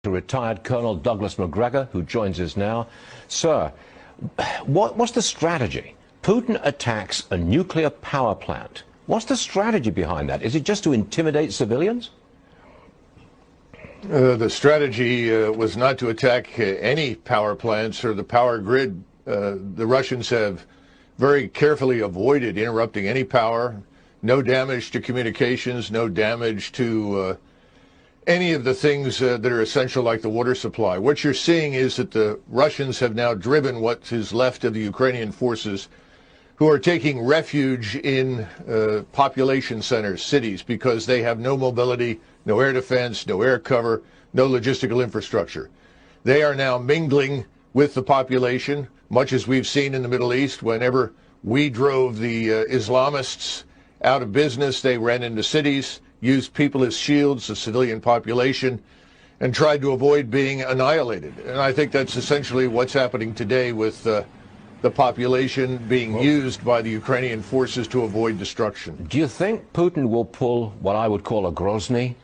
Retired Colonel Douglas Macgregor, who joins us now. Sir, what's the strategy? Putin attacks a nuclear power plant. What's the strategy behind that? Is it just to intimidate civilians? The strategy was not to attack any power plants or the power grid. The Russians have very carefully avoided interrupting any power. No damage to communications, no damage to any of the things that are essential, like the water supply. What you're seeing is that the Russians have now driven what is left of the Ukrainian forces, who are taking refuge in population centers, cities, because they have no mobility, no air defense, no air cover, no logistical infrastructure. They are now mingling with the population, much as we've seen in the Middle East. Whenever we drove the Islamists out of business, they ran into cities, used people as shields, the civilian population, and tried to avoid being annihilated. And I think that's essentially what's happening today with the population being used by the Ukrainian forces to avoid destruction. Do you think Putin will pull what I would call a Grozny?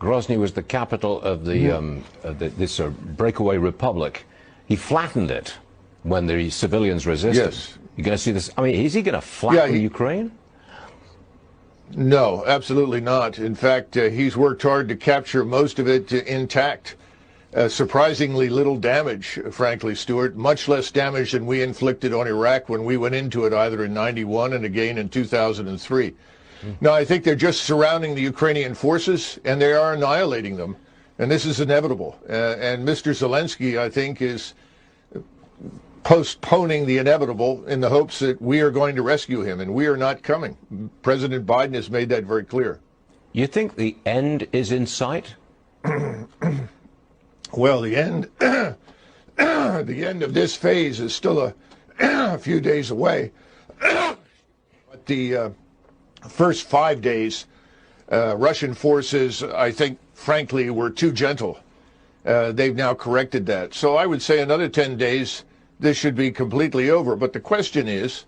Grozny was the capital of this breakaway republic. He flattened it when the civilians resisted. Yes. You're going to see this. I mean, is he going to flatten Ukraine? No, absolutely not. In fact, he's worked hard to capture most of it intact. Surprisingly little damage, frankly, Stuart. Much less damage than we inflicted on Iraq when we went into it, either in '91 and again in 2003. Now, I think they're just surrounding the Ukrainian forces, and they are annihilating them. And this is inevitable. And Mr. Zelensky, I think, is postponing the inevitable in the hopes that we are going to rescue him, and we are not coming. President Biden has made that very clear. You think the end is in sight? Well, the end the end of this phase is still a few days away. But the first 5 days, Russian forces, I think, frankly, were too gentle. They've now corrected that. So I would say another 10 days, this should be completely over. But the question is,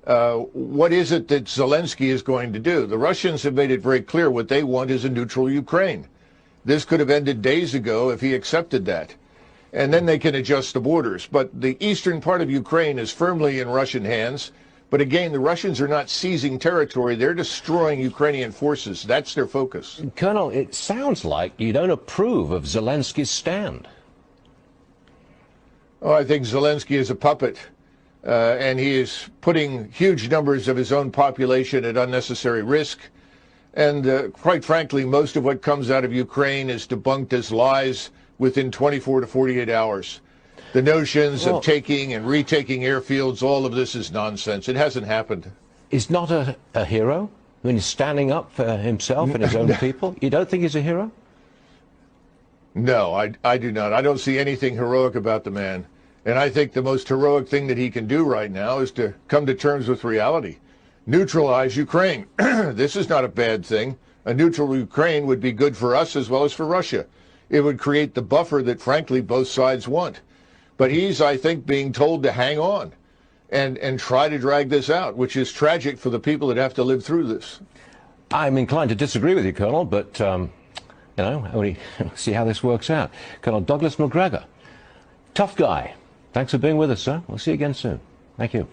what is it that Zelensky is going to do? The Russians have made it very clear what they want is a neutral Ukraine. This could have ended days ago if he accepted that. And then they can adjust the borders. But the eastern part of Ukraine is firmly in Russian hands. But again, the Russians are not seizing territory. They're destroying Ukrainian forces. That's their focus. Colonel, it sounds like you don't approve of Zelensky's stand. Oh, I think Zelensky is a puppet, and he is putting huge numbers of his own population at unnecessary risk. And quite frankly, most of what comes out of Ukraine is debunked as lies within 24 to 48 hours. The notions of taking and retaking airfields, all of this is nonsense. It hasn't happened. He's not a hero? I mean, he's standing up for himself and his own people? You don't think he's a hero? No, I do not. I don't see anything heroic about the man. And I think the most heroic thing that he can do right now is to come to terms with reality. Neutralize Ukraine. This is not a bad thing. A neutral Ukraine would be good for us as well as for Russia. It would create the buffer that, frankly, both sides want. But he's, I think, being told to hang on and try to drag this out, which is tragic for the people that have to live through this. I'm inclined to disagree with you, Colonel, but, you know, we'll see how this works out. Colonel Douglas Macgregor, tough guy. Thanks for being with us, sir. We'll see you again soon. Thank you.